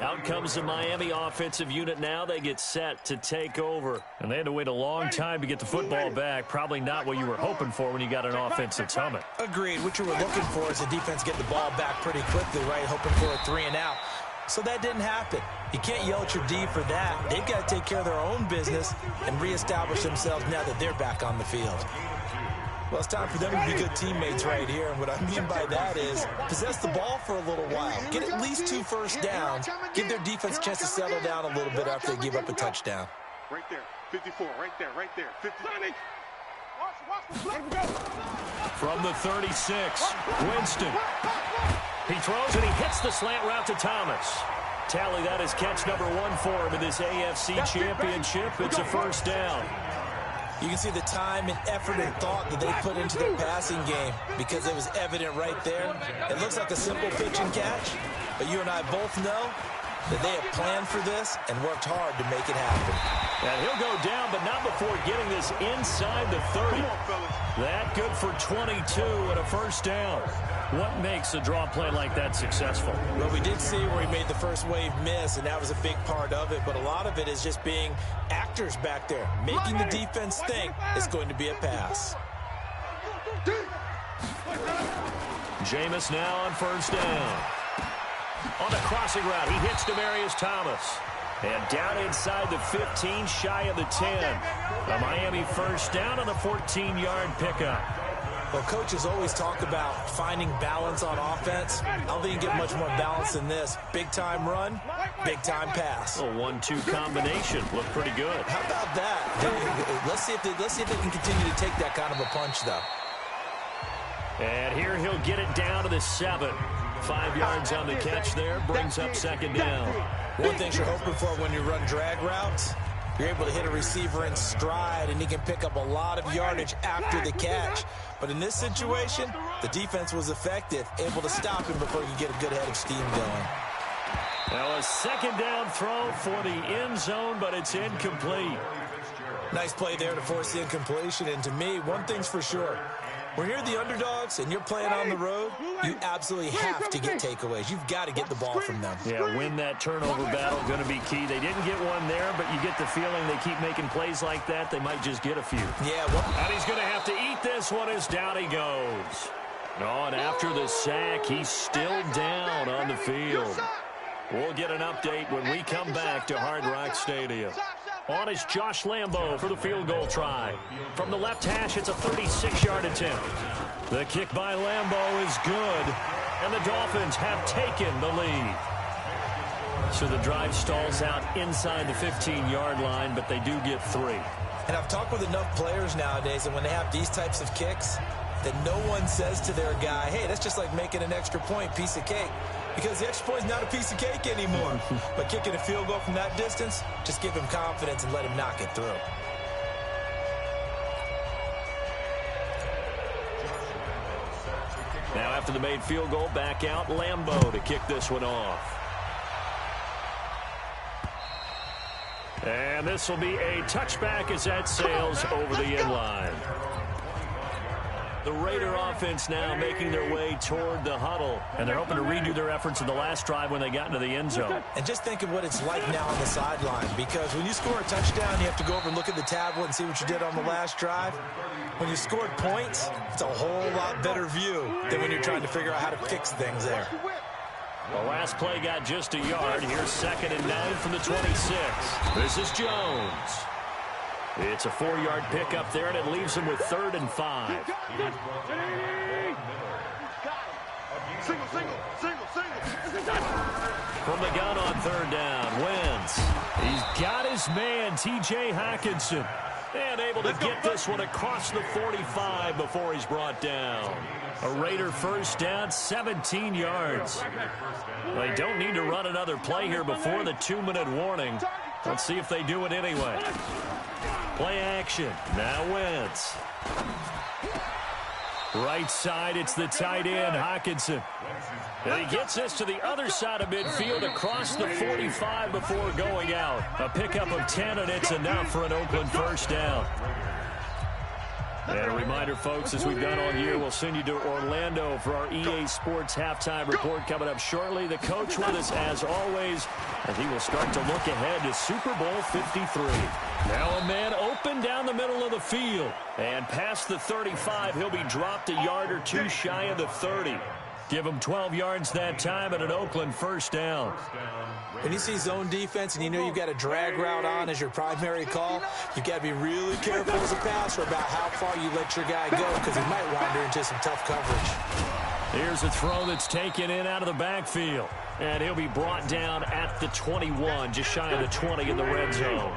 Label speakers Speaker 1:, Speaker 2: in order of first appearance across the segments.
Speaker 1: Out comes the Miami offensive unit now. They get set to take over. And they had to wait a long time to get the football back. Probably not what you were hoping for when you got an offense that's humming.
Speaker 2: Agreed. What you were looking for is the defense get the ball back pretty quickly, right? Hoping for a 3-and-out. So that didn't happen. You can't yell at your D for that. They've got to take care of their own business and reestablish themselves now that they're back on the field. Well, it's time for them to be good teammates right here. And what I mean by that is possess the ball for a little while. Get at least 2 first downs. Give their defense a chance to settle down a little bit after they give up a touchdown.
Speaker 3: Right there. 54. Right there. 50.
Speaker 1: From the 36, Winston. He throws and he hits the slant route to Thomas. Tally, that is catch number 1 for him in this AFC Championship. It's a first down.
Speaker 2: You can see the time and effort and thought that they put into their passing game because it was evident right there. It looks like a simple pitch and catch, but you and I both know that they have planned for this and worked hard to make it happen.
Speaker 1: And he'll go down, but not before getting this inside the 30. That good for 22 and a first down. What makes a draw play like that successful?
Speaker 2: Well, we did see where he made the first wave miss, and that was a big part of it. But a lot of it is just being actors back there, making the defense think it's going to be a pass.
Speaker 1: Jameis now on first down. On the crossing route, he hits Demaryius Thomas. And down inside the 15, shy of the 10. A Miami first down on a 14-yard pickup.
Speaker 2: Well, coaches always talk about finding balance on offense. I don't think you get much more balance than this. Big-time run, big-time pass.
Speaker 1: A 1-2 combination. Looked pretty good.
Speaker 2: How about that? Let's see if they can continue to take that kind of a punch, though.
Speaker 1: And here he'll get it down to the 7. 5 yards on the catch there. Brings up second down.
Speaker 2: One thing you're hoping for when you run drag routes, you're able to hit a receiver in stride, and he can pick up a lot of yardage after the catch. But in this situation, the defense was effective, able to stop him before he could get a good head of steam going.
Speaker 1: Now a second down throw for the end zone, but it's incomplete.
Speaker 2: Nice play there to force the incompletion. And to me, one thing's for sure. When you're the underdogs and you're playing on the road, you absolutely have to get takeaways. You've got to get the ball from them.
Speaker 1: Yeah, win that turnover battle, going to be key. They didn't get one there, but you get the feeling they keep making plays like that, they might just get a few.
Speaker 2: Yeah, well,
Speaker 1: and he's going to have to eat this one as down he goes. Oh, and after the sack, he's still down on the field. We'll get an update when we come back to Hard Rock Stadium. On is Josh Lambo for the field goal try. From the left hash, it's a 36-yard attempt. The kick by Lambo is good, and the Dolphins have taken the lead. So the drive stalls out inside the 15-yard line, but they do get 3.
Speaker 2: And I've talked with enough players nowadays that when they have these types of kicks, that no one says to their guy, hey, that's just like making an extra point, piece of cake. Because the extra point is not a piece of cake anymore. But kicking a field goal from that distance, just give him confidence and let him knock it through.
Speaker 1: Now after the made field goal, back out Lambo to kick this one off. And this will be a touchback as that sails over the end line. The Raider offense now making their way toward the huddle. And they're hoping to redo their efforts in the last drive when they got into the end zone.
Speaker 2: And just think of what it's like now on the sideline. Because when you score a touchdown, you have to go over and look at the tablet and see what you did on the last drive. When you scored points, it's a whole lot better view than when you're trying to figure out how to fix things there.
Speaker 1: The last play got just a yard. Here's 2nd and 9 from the 26. This is Jones. It's a 4-yard pickup there, and it leaves him with 3rd and 5. From the gun on 3rd down, Wentz. He's got his man, T.J. Hockenson. And able to get this one across the 45 before he's brought down. A Raider first down, 17 yards. They don't need to run another play here before the 2-minute warning. Let's see if they do it anyway. Play action. Now Wentz. Right side, it's the tight end, Hockenson. And he gets this to the other side of midfield across the 45 before going out. A pickup of 10, and it's enough for an Oakland first down. And a reminder, folks, as we've done all year, we'll send you to Orlando for our EA Sports halftime report coming up shortly. The coach with us, as always, and he will start to look ahead to Super Bowl 53. Now a man open down the middle of the field. And past the 35, he'll be dropped a yard or two shy of the 30. Give him 12 yards that time and an Oakland first down.
Speaker 2: When you see zone defense and you know you've got a drag route on as your primary call, you've got to be really careful as a passer about how far you let your guy go because he might wander into some tough coverage.
Speaker 1: Here's a throw that's taken in out of the backfield. And he'll be brought down at the 21, just shy of the 20 in the red zone.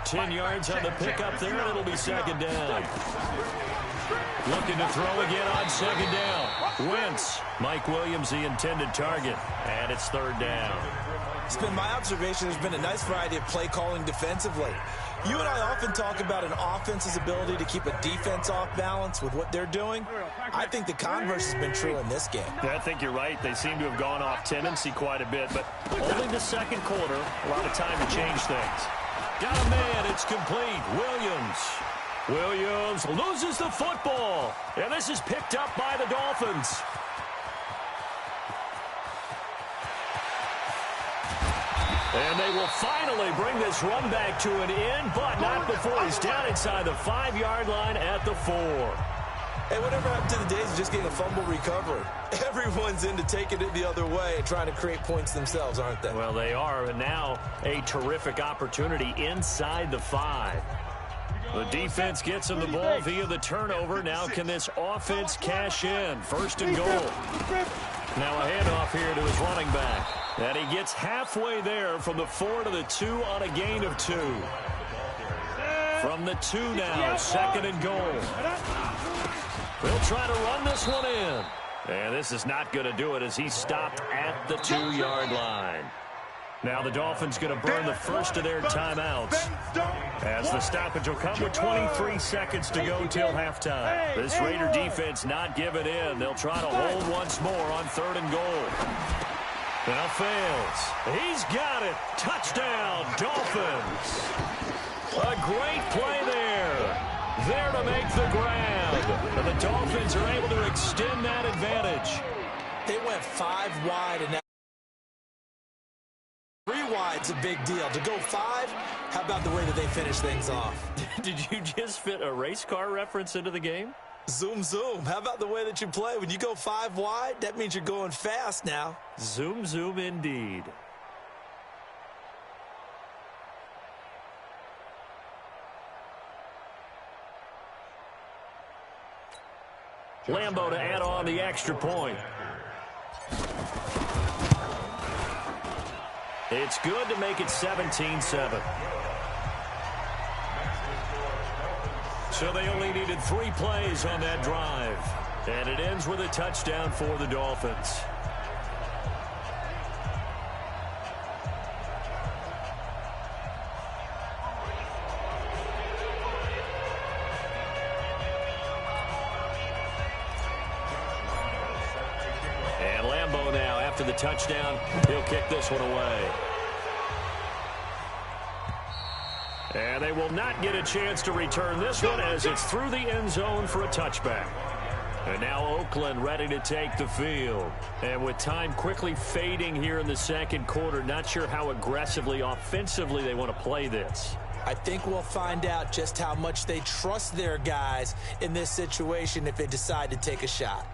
Speaker 1: 10 yards on the pickup there, and it'll be second down. Looking to throw again on second down. Wentz. Mike Williams, the intended target. And it's third down.
Speaker 2: It's been my observation there's been a nice variety of play calling defensively. You and I often talk about an offense's ability to keep a defense off balance with what they're doing. I think the converse has been true in this game.
Speaker 1: Yeah, I think you're right. They seem to have gone off tendency quite a bit, but only the second quarter, a lot of time to change things. Got a man, it's complete. Williams loses the football, and this is picked up by the Dolphins. And they will finally bring this run back to an end, but not before he's down inside the 5-yard line at the 4.
Speaker 2: Hey, whatever happened to the days of just getting a fumble recovery? Everyone's into taking it the other way and trying to create points themselves, aren't they?
Speaker 1: Well, they are, and now a terrific opportunity inside the 5. The defense gets him the ball via the turnover. Now can this offense cash in? First and goal. Now a handoff here to his running back. And he gets halfway there from the 4 to the 2 on a gain of 2. From the 2 now, second and goal. They'll try to run this one in. And this is not going to do it as he's stopped at the 2-yard line. Now the Dolphins going to burn the first of their timeouts as the stoppage will come with 23 seconds to go till halftime. This Raider defense not giving in. They'll try to hold once more on third and goal. Now fails. He's got it. Touchdown, Dolphins. A great play there. There to make the grab. And the Dolphins are able to extend that advantage.
Speaker 2: They went 5 wide and now 3 wide's a big deal. To go 5, how about the way that they finish things off?
Speaker 1: Did you just fit a race car reference into the game?
Speaker 2: Zoom, zoom. How about the way that you play? When you go 5 wide, that means you're going fast now.
Speaker 1: Zoom, zoom indeed. Lambo to add on the extra point. It's good to make it 17-7. So they only needed 3 plays on that drive. And it ends with a touchdown for the Dolphins. And Lambo now, after the touchdown, he'll kick this one away. And they will not get a chance to return this one as it's through the end zone for a touchback. And now Oakland ready to take the field. And with time quickly fading here in the second quarter, not sure how aggressively, offensively they want to play this.
Speaker 2: I think we'll find out just how much they trust their guys in this situation if they decide to take a shot.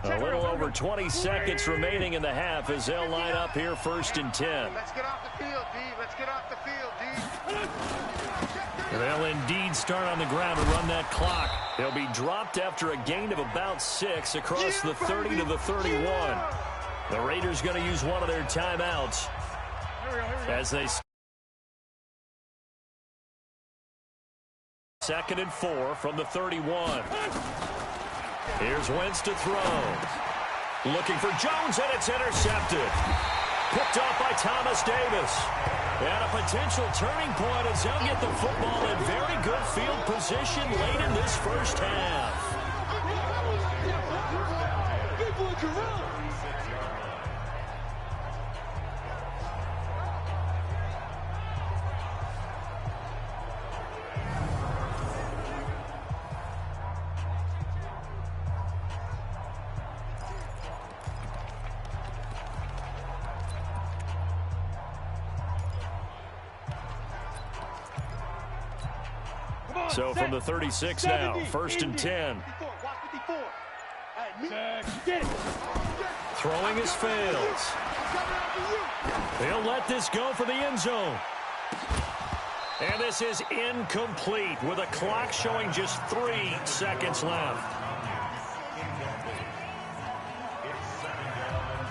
Speaker 1: A little over 20 seconds remaining in the half as they'll line up here first and 10.
Speaker 3: Let's get off the field, D. Let's get off the field, D.
Speaker 1: They'll indeed start on the ground to run that clock. They'll be dropped after a gain of about 6 across the 30 to the 31. The Raiders going to use one of their timeouts as they second and 4 from the 31. Here's Wentz to throw. Looking for Jones, and it's intercepted. Picked off by Thomas Davis. And a potential turning point as they'll get the football in very good field position late in this first half. So from the 36 now, 1st and 10. Throwing his fails. They'll let this go for the end zone. And this is incomplete with a clock showing just 3 seconds left.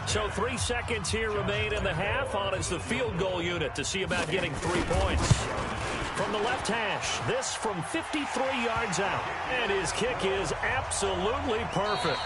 Speaker 1: So 3 seconds here remain in the half. On is the field goal unit to see about getting 3 points. From the left hash, this from 53 yards out. And his kick is absolutely perfect.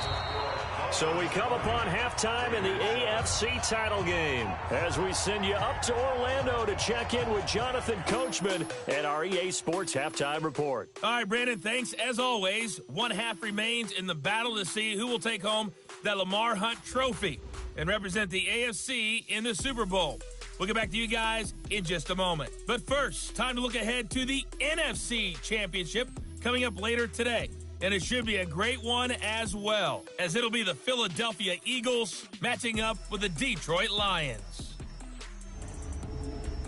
Speaker 1: So we come upon halftime in the AFC title game as we send you up to Orlando to check in with Jonathan Coachman and our EA Sports Halftime Report.
Speaker 4: All right, Brandon, thanks. As always, 1 half remains in the battle to see who will take home that Lamar Hunt trophy and represent the AFC in the Super Bowl. We'll get back to you guys in just a moment. But first, time to look ahead to the NFC Championship coming up later today. And it should be a great one as well, as it'll be the Philadelphia Eagles matching up with the Detroit Lions.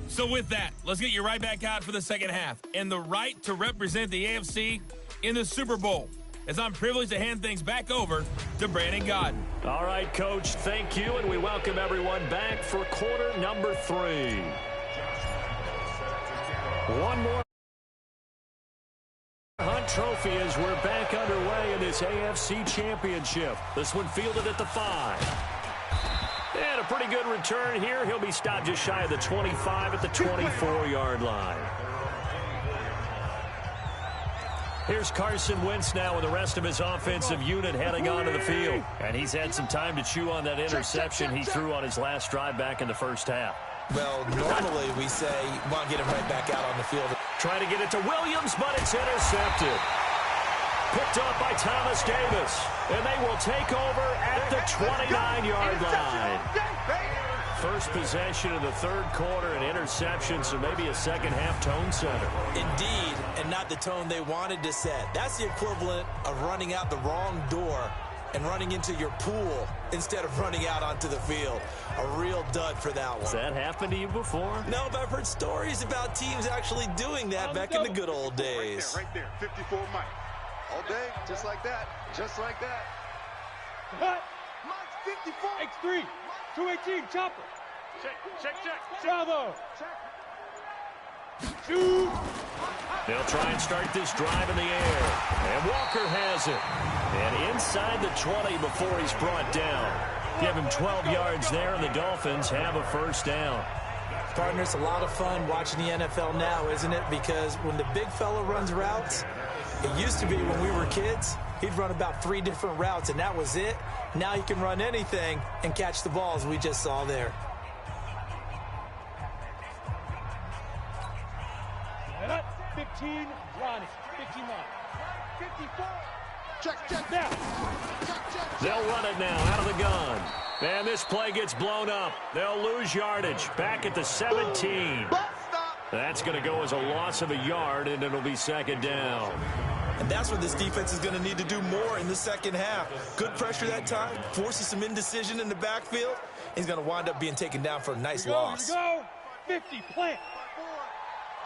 Speaker 4: So with that, let's get you right back out for the second half and the right to represent the AFC in the Super Bowl, as I'm privileged to hand things back over to Brandon Godden.
Speaker 1: All right, Coach, thank you, and we welcome everyone back for quarter number 3. One more Hunt trophy as we're back underway in this AFC Championship. This one fielded at the 5. And a pretty good return here. He'll be stopped just shy of the 25 at the 24-yard line. Here's Carson Wentz now with the rest of his offensive unit heading onto the field. And he's had some time to chew on that interception he threw on his last drive back in the first half.
Speaker 2: Well, normally we say, well, get him right back out on the field.
Speaker 1: Trying to get it to Williams, but it's intercepted. Picked up by Thomas Davis. And they will take over at the 29-yard line. First possession of the third quarter, an interception, so maybe a second-half tone setter.
Speaker 2: Indeed, and not the tone they wanted to set. That's the equivalent of running out the wrong door and running into your pool instead of running out onto the field. A real dud for that one.
Speaker 1: Has that happened to you before?
Speaker 2: No, but I've heard stories about teams actually doing that back in the good old days.
Speaker 3: Right there, 54 Mike. All day, just like that. Just like that.
Speaker 5: Cut.
Speaker 3: Mike's 54.
Speaker 5: X3. 218. Chopper.
Speaker 3: Check.
Speaker 5: Bravo. Shoot.
Speaker 1: They'll try and start this drive in the air. And Walker has it. And inside the 20 before he's brought down. Give him 12 yards there, and the Dolphins have a first down.
Speaker 2: Partner, it's a lot of fun watching the NFL now, isn't it? Because when the big fella runs routes, it used to be when we were kids, he'd run about 3 different routes, and that was it. Now he can run anything and catch the balls we just saw there.
Speaker 5: And that's 15, Johnny. 59. 54. Check down.
Speaker 1: They'll run it now out of the gun. And this play gets blown up. They'll lose yardage back at the 17. That's going to go as a loss of a yard, and it'll be second down.
Speaker 2: And that's what this defense is going to need to do more in the second half. Good pressure that time, forces some indecision in the backfield. He's going to wind up being taken down for a nice loss.
Speaker 5: Go. 50, plant.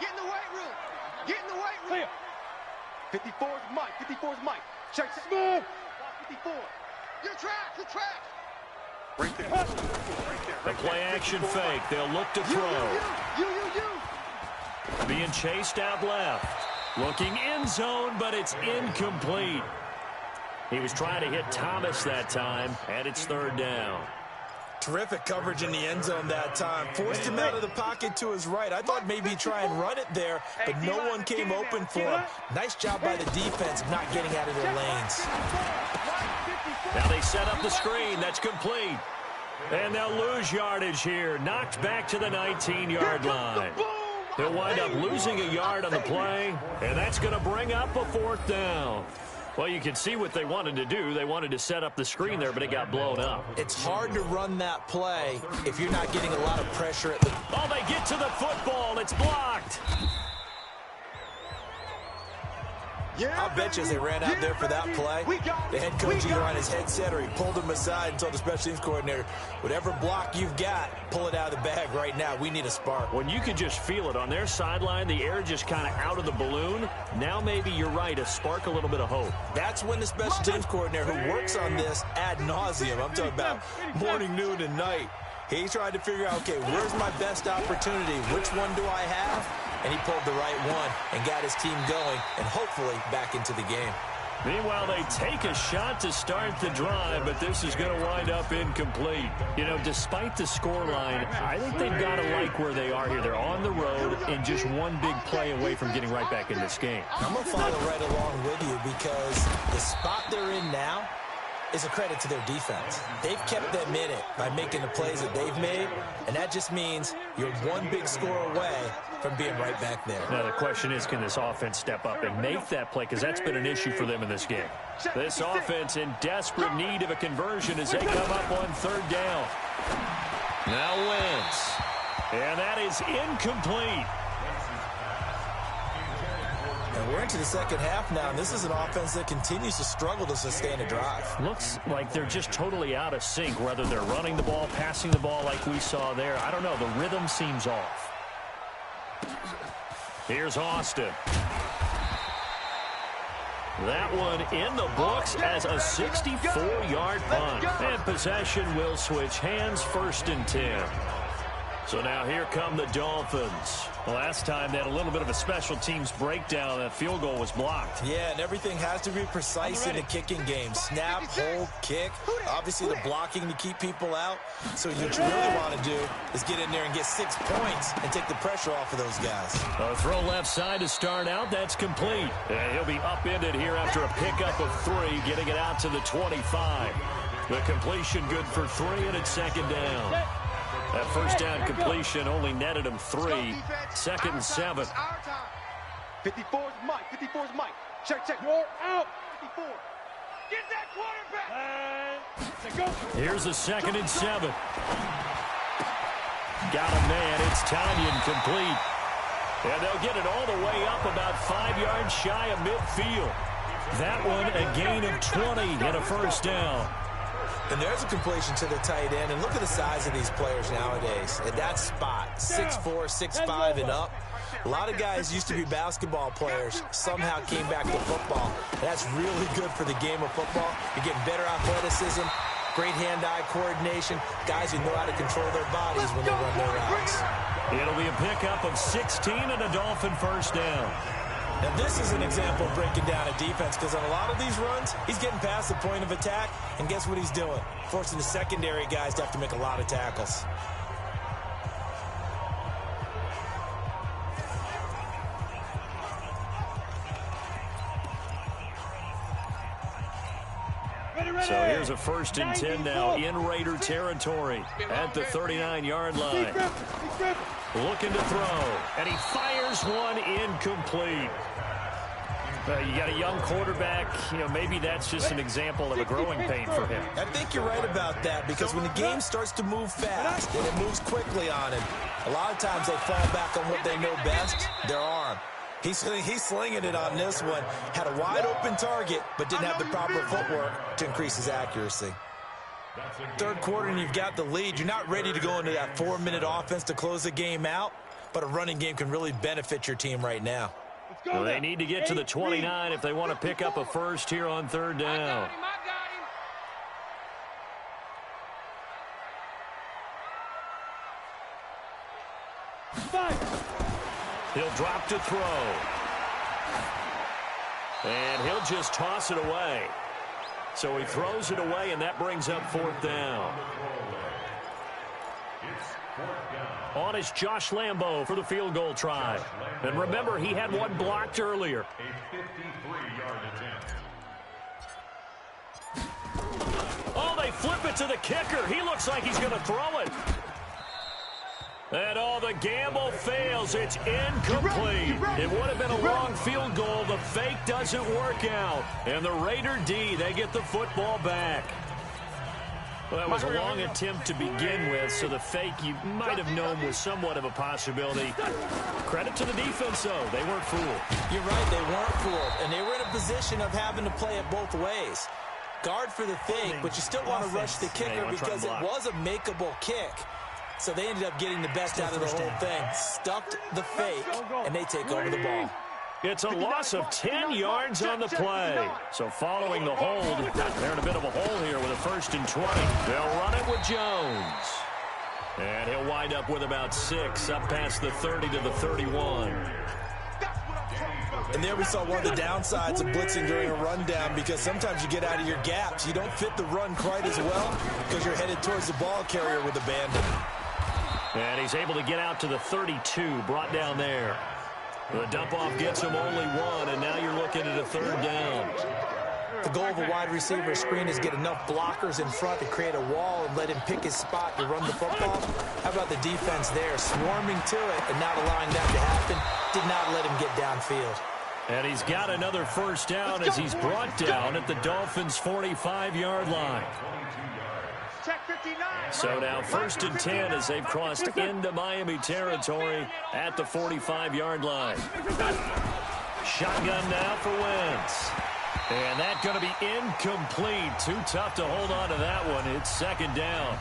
Speaker 3: Get in the weight room. Get in the weight room.
Speaker 5: Clear.
Speaker 3: 54 is Mike. 54 is Mike. Check.
Speaker 5: Smooth.
Speaker 3: 54. Your track.
Speaker 5: Right there.
Speaker 1: The play action fake. They'll look to throw.
Speaker 3: You.
Speaker 1: Being chased out left. Looking end zone, but it's incomplete. He was trying to hit Thomas that time, and it's third down.
Speaker 2: Terrific coverage in the end zone that time. Forced him out of the pocket to his right. I thought maybe try and run it there, but no one came open for him. Nice job by the defense of not getting out of their lanes.
Speaker 1: Now they set up the screen. That's complete. And they'll lose yardage here. Knocked back to the 19-yard line. They'll wind up losing a yard on the play, and that's going to bring up a fourth down. Well, you can see what they wanted to do. They wanted to set up the screen there, but it got blown up.
Speaker 2: It's hard to run that play if you're not getting a lot of pressure at the...
Speaker 1: Oh, they get to the football. It's blocked.
Speaker 2: I'll bet you as they ran out there for that play, the head coach either on his headset or he pulled him aside and told the special teams coordinator, whatever block you've got, pull it out of the bag right now. We need a spark.
Speaker 1: When you could just feel it on their sideline, the air just kind of out of the balloon. Now maybe you're right, a spark, a little bit of hope.
Speaker 2: That's when the special teams coordinator who works on this ad nauseum, I'm talking about morning, noon, and night, he tried to figure out, okay, where's my best opportunity? Which one do I have? And he pulled the right one and got his team going and hopefully back into the game.
Speaker 1: Meanwhile, they take a shot to start the drive, but this is going to wind up incomplete. You know, despite the scoreline, I think they've got to like where they are here. They're on the road and just one big play away from getting right back in this game.
Speaker 2: I'm going to follow right along with you because the spot they're in now is a credit to their defense. They've kept them in it by making the plays that they've made, and that just means you're one big score away from being right back there.
Speaker 1: Now, the question is, can this offense step up and make that play? Because that's been an issue for them in this game. This offense in desperate need of a conversion as they come up on third down. Now Wentz. And that is incomplete.
Speaker 2: And we're into the second half now, and this is an offense that continues to struggle to sustain a drive.
Speaker 1: Looks like they're just totally out of sync, whether they're running the ball, passing the ball like we saw there. I don't know. The rhythm seems off. Here's Austin. That one in the books as a 64-yard punt. And possession will switch hands, 1st and 10. So now here come the Dolphins. Last time they had a little bit of a special teams breakdown. That field goal was blocked.
Speaker 2: Yeah, and everything has to be precise in the kicking game. Snap, hold, kick. Obviously the blocking to keep people out. So what you really want to do is get in there and get 6 points and take the pressure off of those guys.
Speaker 1: A throw left side to start out. That's complete. And he'll be upended here after a pickup of 3, getting it out to the 25. The completion good for 3, and it's 2nd down. That first down completion only netted him 3. 2nd and 7.
Speaker 3: 54's Mike. 54's Mike. Check. You're out. 54. Get that quarterback.
Speaker 1: Here's a 2nd and 7. Got him, man. It's Tanyan complete. And they'll get it all the way up about 5 yards shy of midfield. That one a gain of 20 and a first down.
Speaker 2: And there's a completion to the tight end. And look at the size of these players nowadays. At that spot, 6'4", 6'5", and up. A lot of guys used to be basketball players, somehow came back to football. And that's really good for the game of football. You're getting better athleticism, great hand-eye coordination, guys who know how to control their bodies when they run their routes.
Speaker 1: It'll be a pickup of 16 and a Dolphin first down.
Speaker 2: Now, this is an example of breaking down a defense because on a lot of these runs, he's getting past the point of attack, and guess what he's doing? Forcing the secondary guys to have to make a lot of tackles.
Speaker 1: So here's a 1st and 10 now in Raider territory at the 39-yard line. Looking to throw, and he fires one incomplete. You got a young quarterback. You know, maybe that's just an example of a growing pain for him.
Speaker 2: I think you're right about that because when the game starts to move fast and it moves quickly on him, a lot of times they fall back on what they know best, their arm. He's slinging it on this one. Had a wide open target, but didn't have the proper footwork to increase his accuracy. 3rd quarter and you've got the lead. You're not ready to go into that 4-minute offense to close the game out, but a running game can really benefit your team right now.
Speaker 1: Well, they need to get to the 29 if they want to pick up a first here on 3rd down. He'll drop to throw. And he'll just toss it away. So he throws it away, and that brings up 4th down. On is Josh Lambo for the field goal try. And remember, he had one blocked earlier. Oh, they flip it to the kicker. He looks like he's going to throw it. And the gamble fails. It's incomplete. It would have been a long field goal. The fake doesn't work out. And the Raider D, they get the football back. Well, that was a long attempt to begin with, so the fake you might have known was somewhat of a possibility. Credit to the defense, though. They weren't fooled.
Speaker 2: You're right, they weren't fooled, and they were in a position of having to play it both ways. Guard for the fake, but you still want to rush the kicker because it was a makeable kick. So they ended up getting the best out of the whole thing. Stuffed the fake, and they take over the ball.
Speaker 1: It's a loss of 10 yards on the play. So following the hold, they're in a bit of a hole here with a 1st and 20. They'll run it with Jones. And he'll wind up with about 6 up past the 30 to the 31.
Speaker 2: And there we saw one of the downsides of blitzing during a rundown, because sometimes you get out of your gaps. You don't fit the run quite as well because you're headed towards the ball carrier with abandon.
Speaker 1: And he's able to get out to the 32, brought down there. The dump-off gets him only 1, and now you're looking at a 3rd down.
Speaker 2: The goal of a wide receiver screen is get enough blockers in front to create a wall and let him pick his spot to run the football. How about the defense there, swarming to it and not allowing that to happen? Did not let him get downfield.
Speaker 1: And he's got another 1st down as he's brought down at the Dolphins' 45-yard line. So now 1st and 10 as they've crossed into Miami territory at the 45-yard line. Shotgun now for Wentz. And that's going to be incomplete. Too tough to hold on to that one. It's 2nd down.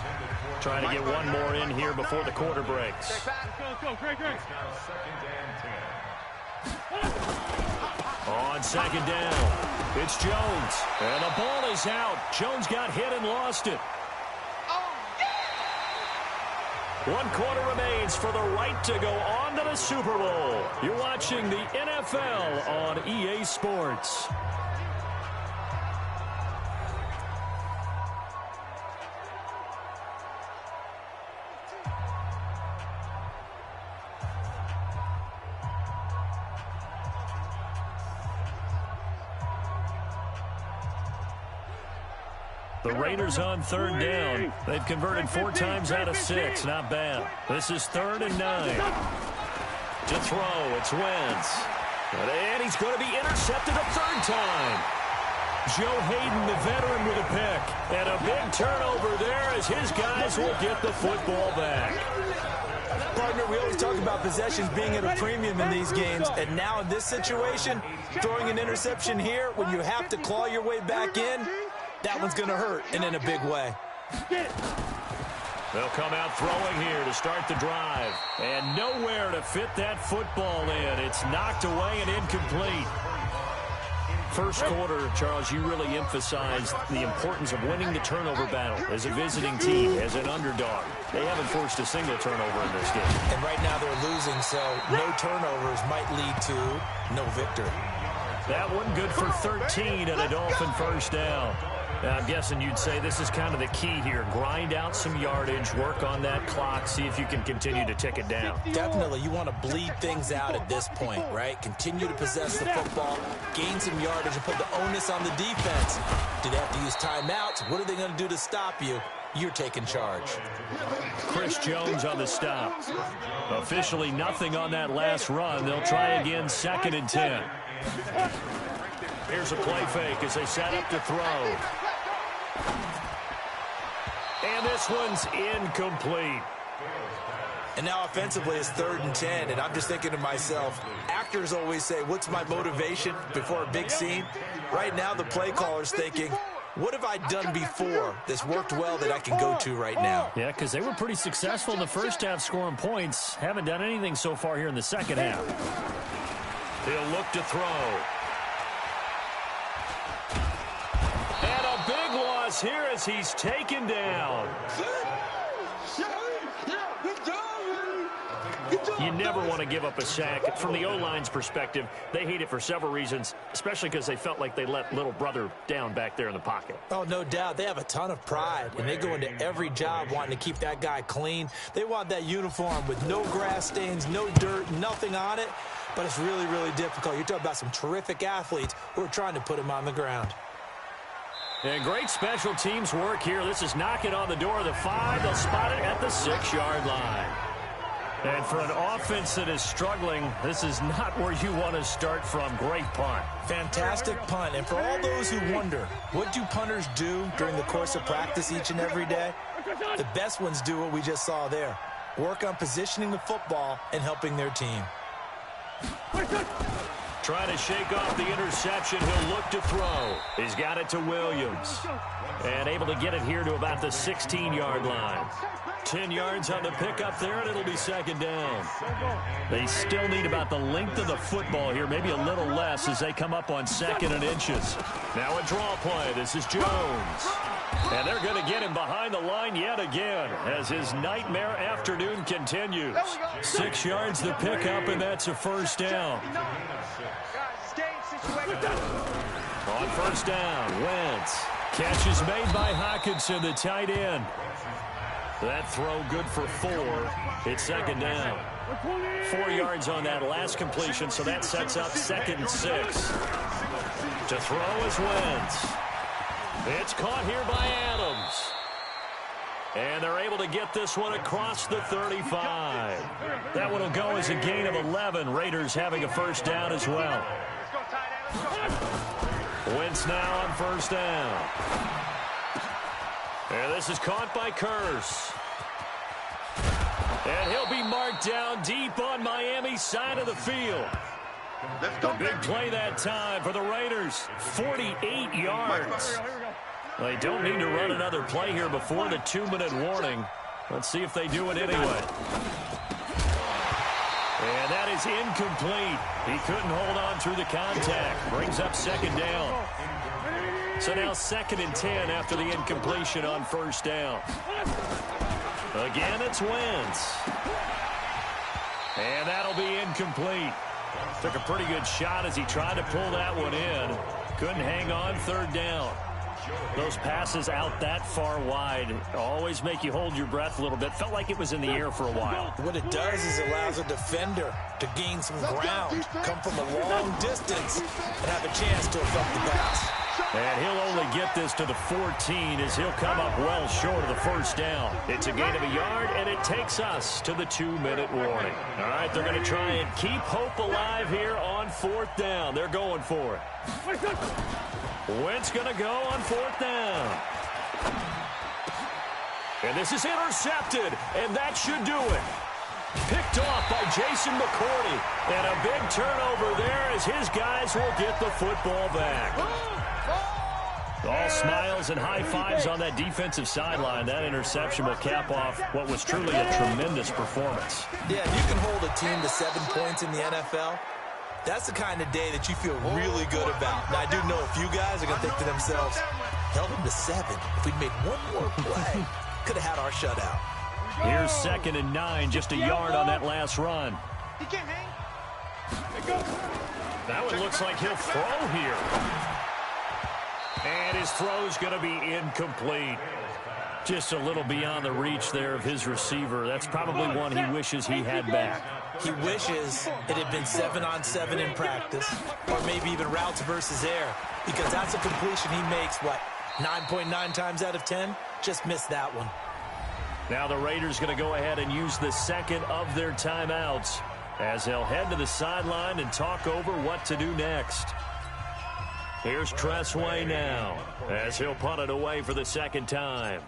Speaker 1: Trying to get one more in here before the quarter breaks.
Speaker 5: Go, Greg.
Speaker 1: On 2nd down, it's Jones. And the ball is out. Jones got hit and lost it. 1 quarter remains for the right to go on to the Super Bowl. You're watching the NFL on EA Sports. The Raiders on 3rd down. They've converted 4 times out of 6. Not bad. This is 3rd and 9. To throw, it's Wentz. And he's going to be intercepted a 3rd time. Joe Hayden, the veteran, with a pick. And a big turnover there as his guys will get the football back.
Speaker 2: Partner, we always talk about possessions being at a premium in these games, and now in this situation, throwing an interception here when you have to claw your way back in, that one's going to hurt, and in a big way.
Speaker 1: They'll come out throwing here to start the drive. And nowhere to fit that football in. It's knocked away and incomplete. First quarter, Charles, you really emphasized the importance of winning the turnover battle as a visiting team, as an underdog. They haven't forced a single turnover in this game.
Speaker 2: And right now they're losing, so no turnovers might lead to no victory.
Speaker 1: That one good for 13 and a Dolphin 1st down. Now, I'm guessing you'd say this is kind of the key here. Grind out some yardage, work on that clock, see if you can continue to tick it down.
Speaker 2: Definitely. You want to bleed things out at this point, right? Continue to possess the football, gain some yardage, and put the onus on the defense. Do they have to use timeouts? What are they going to do to stop you? You're taking charge.
Speaker 1: Chris Jones on the stop. Officially nothing on that last run. They'll try again, 2nd and 10. Here's a play fake as they set up to throw. And this one's incomplete.
Speaker 2: And now offensively it's 3rd and 10, and I'm just thinking to myself, actors always say, what's my motivation before a big scene? Right now the play caller's thinking, what have I done before that's worked well that I can go to right now?
Speaker 1: Yeah, because they were pretty successful in the first half scoring points. Haven't done anything so far here in the second half. He'll look to throw. And a big loss here as he's taken down. You never want to give up a sack. From the O-line's perspective, they hate it for several reasons, especially because they felt like they let little brother down back there in the pocket.
Speaker 2: Oh, no doubt. They have a ton of pride, and they go into every job wanting to keep that guy clean. They want that uniform with no grass stains, no dirt, nothing on it, but it's really, really difficult. You're talking about some terrific athletes who are trying to put him on the ground.
Speaker 1: And great special teams work here. This is knocking on the door of the 5. They'll spot it at the 6-yard line. And for an offense that is struggling, this is not where you want to start from. Great punt.
Speaker 2: Fantastic punt. And for all those who wonder, what do punters do during the course of practice each and every day? The best ones do what we just saw there. Work on positioning the football and helping their team.
Speaker 1: Trying to shake off the interception. He'll look to throw. He's got it to Williams. And able to get it here to about the 16-yard line. 10 yards on the pickup there, and it'll be second down. They still need about the length of the football here, maybe a little less as they come up on 2nd and inches. Now a draw play. This is Jones. And they're going to get him behind the line yet again as his nightmare afternoon continues. 6 yards the pickup, and that's a first down. On first down, Wentz. Catch is made by Hockenson, the tight end. That throw good for 4. It's second down. 4 yards on that last completion, so that sets up 2nd and 6. To throw is Wentz. It's caught here by Adams. And they're able to get this one across the 35. That one will go as a gain of 11. Raiders having a first down as well. Wentz now on first down. And this is caught by Curse. And he'll be marked down deep on Miami's side of the field. A big play that time for the Raiders. 48 yards. They don't need to run another play here before the 2-minute warning. Let's see if they do it anyway. And that is incomplete. He couldn't hold on through the contact. Brings up second down. So now 2nd and 10 after the incompletion on first down. Again, it's Wentz. And that'll be incomplete. Took a pretty good shot as he tried to pull that one in. Couldn't hang on, third down. Those passes out that far wide always make you hold your breath a little bit. Felt like it was in the air for a while.
Speaker 2: What it does is it allows a defender to gain some ground, come from a long distance, and have a chance to affect the pass.
Speaker 1: And he'll only get this to the 14 as he'll come up well short of the first down. It's a gain of a yard, and it takes us to the 2-minute warning. All right, they're going to try and keep hope alive here on 4th down. They're going for it. Wentz going to go on 4th down. And this is intercepted, and that should do it. Picked off by Jason McCourty. And a big turnover there as his guys will get the football back. All smiles and high fives on that defensive sideline. That interception will cap off what was truly a tremendous performance.
Speaker 2: Yeah, if you can hold a team to 7 points in the NFL, that's the kind of day that you feel really good about. Now, I do know a few guys are going to think to themselves, held them to 7. If we'd made one more play, could have had our shutout.
Speaker 1: Here's 2nd and 9, just a yard on that last run.
Speaker 3: He can't hang.
Speaker 1: That one looks like he'll throw here. And his throw's going to be incomplete. Just a little beyond the reach there of his receiver. That's probably one he wishes he had back.
Speaker 2: He wishes it had been 7-on-7 in practice, or maybe even routes versus air, because that's a completion he makes, 9.9 times out of 10? Just missed that one.
Speaker 1: Now the Raiders going to go ahead and use the second of their timeouts as they'll head to the sideline and talk over what to do next. Here's Tressway now as he'll punt it away for the second time.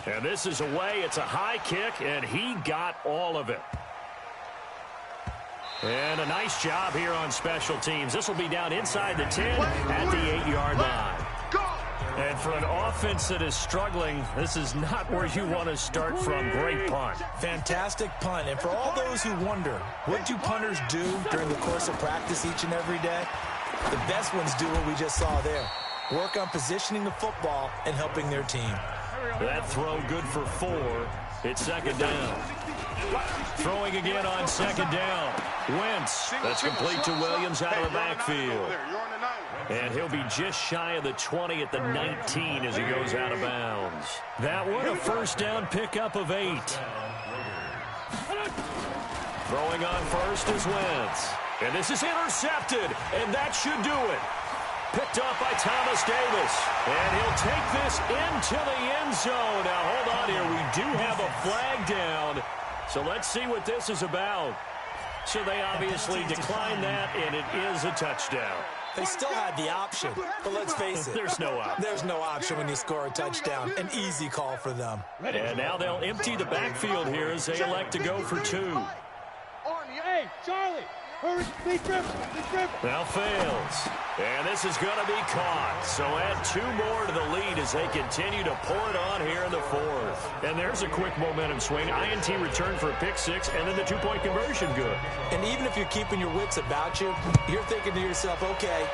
Speaker 1: And this is away. It's a high kick, and he got all of it. And a nice job here on special teams. This will be down inside the 10 at the 8-yard line. And for an offense that is struggling, this is not where you want to start from. Great punt.
Speaker 2: Fantastic punt. And for all those who wonder, what do punters do during the course of practice each and every day? The best ones do what we just saw there. Work on positioning the football and helping their team.
Speaker 1: That throw good for 4. It's second down. Throwing again on second down. Wentz. That's complete to Williams out of the backfield. And he'll be just shy of the 20 at the 19 as he goes out of bounds. That one a first down pickup of 8. Throwing on first is Wentz. And this is intercepted, and that should do it. Picked up by Thomas Davis. And he'll take this into the end zone. Now, hold on here. We do have a flag down. So let's see what this is about. So they obviously declined that, and it is a touchdown.
Speaker 2: They still had the option, but let's face it.
Speaker 1: There's no option.
Speaker 2: There's no option when you score a touchdown. An easy call for them.
Speaker 1: And now they'll empty the backfield here as they elect to go for 2.
Speaker 5: Hey, Charlie, hurry, lead dribble.
Speaker 1: Now fails. And this is going to be caught. So add 2 more to the lead as they continue to pour it on here in the 4th. And there's a quick momentum swing. INT return for a pick 6, and then the 2-point conversion good.
Speaker 2: And even if you're keeping your wits about you, you're thinking to yourself, okay,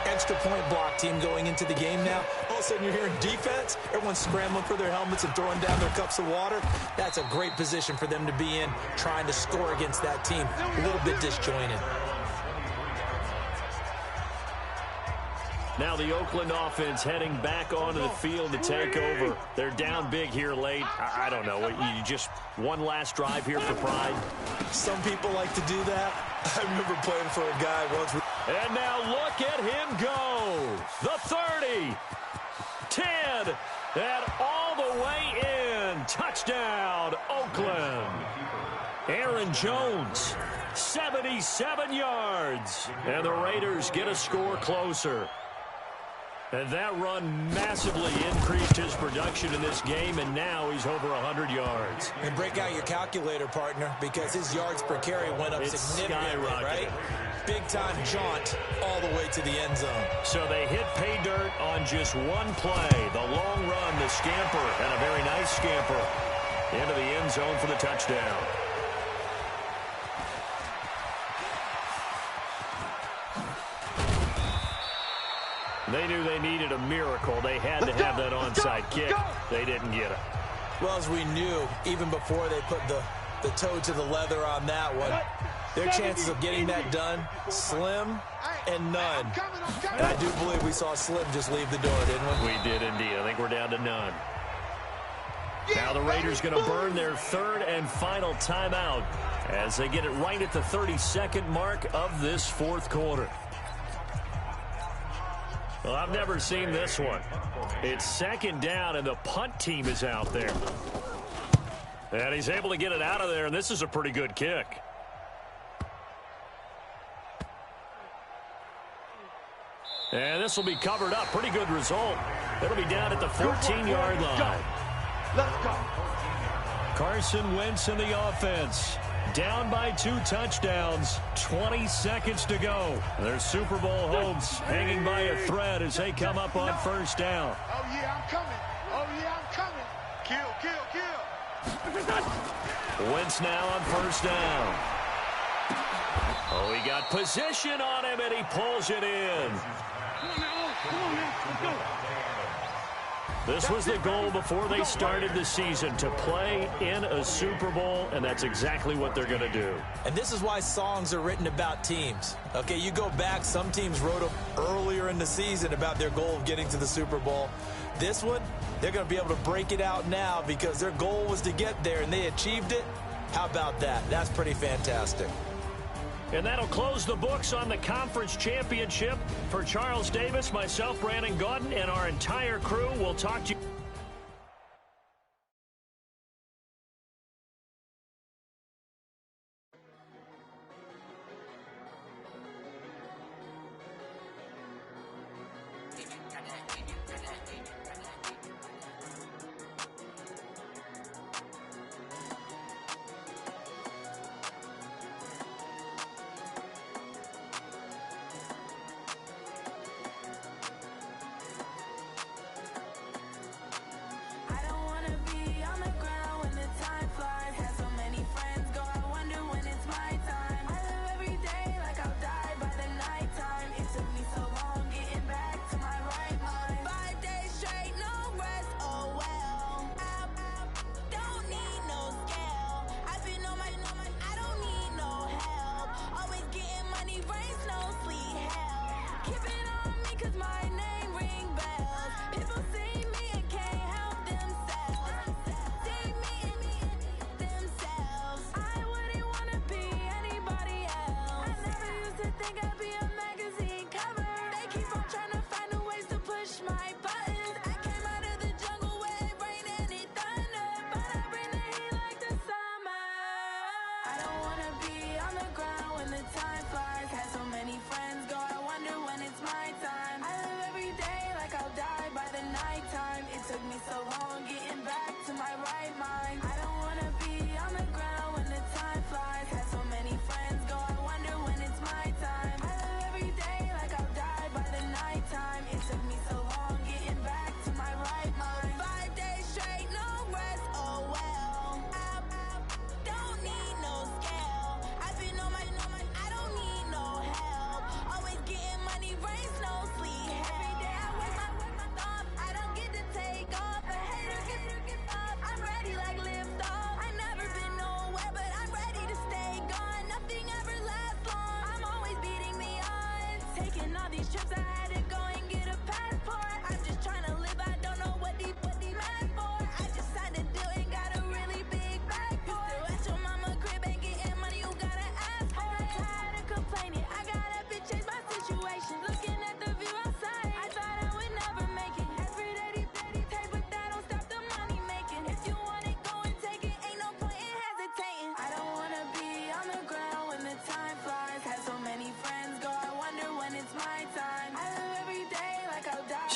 Speaker 2: extra point block team going into the game now. All of a sudden you're hearing defense. Everyone's scrambling for their helmets and throwing down their cups of water. That's a great position for them to be in, trying to score against that team. A little bit disjointed.
Speaker 1: Now the Oakland offense heading back onto the field to take over. They're down big here late. I don't know. You just one last drive here for pride.
Speaker 2: Some people like to do that. I remember playing for a guy once.
Speaker 1: And now look at him go. The 30, 10, and all the way in. Touchdown, Oakland. Aaron Jones, 77 yards. And the Raiders get a score closer. And that run massively increased his production in this game, and now he's over 100 yards.
Speaker 2: And break out your calculator, partner, because his yards per carry went up significantly, right? Big-time jaunt all the way to the end zone.
Speaker 1: So they hit pay dirt on just one play. The long run, the scamper, and a very nice scamper into the end zone for the touchdown. They knew they needed a miracle. They had to have that onside kick. They didn't get it.
Speaker 2: Well, as we knew, even before they put the toe to the leather on that one, their chances of getting that done, slim and none. And I do believe we saw Slim just leave the door, didn't we?
Speaker 1: We did indeed. I think we're down to none. Now the Raiders going to burn their 3rd and final timeout as they get it right at the 32nd mark of this 4th quarter. Well, I've never seen this one. It's 2nd down, and the punt team is out there. And he's able to get it out of there, and this is a pretty good kick. And this will be covered up. Pretty good result. It'll be down at the 14-yard line.
Speaker 5: Let's go.
Speaker 1: Carson Wentz in the offense. Down by 2 touchdowns. 20 seconds to go. Their Super Bowl hopes hanging by a thread as they come up on 1st down.
Speaker 3: Oh, yeah, I'm coming. Oh, yeah, I'm coming. Kill.
Speaker 1: Wentz now on 1st down. Oh, he got position on him, and he pulls it in.
Speaker 5: Come on, man. Let's go.
Speaker 1: This was the goal before they started the season, to play in a Super Bowl, and that's exactly what they're going to do.
Speaker 2: And this is why songs are written about teams. Okay, you go back, some teams wrote them earlier in the season about their goal of getting to the Super Bowl. This one, they're going to be able to break it out now because their goal was to get there, and they achieved it. How about that? That's pretty fantastic.
Speaker 1: And that'll close the books on the conference championship. For Charles Davis, myself, Brandon Gaudin, and our entire crew, we'll talk to you.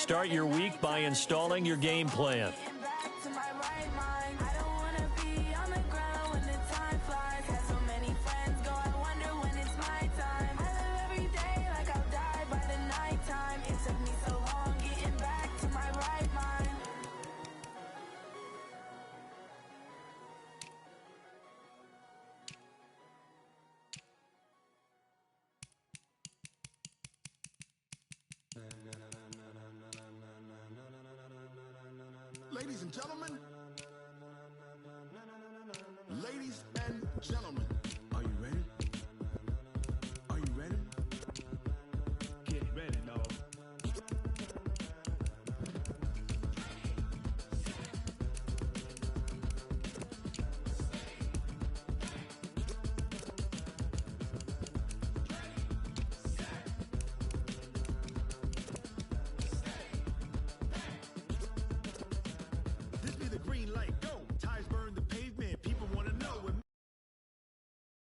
Speaker 1: Start your week by installing your game plan.
Speaker 6: Ladies and gentlemen,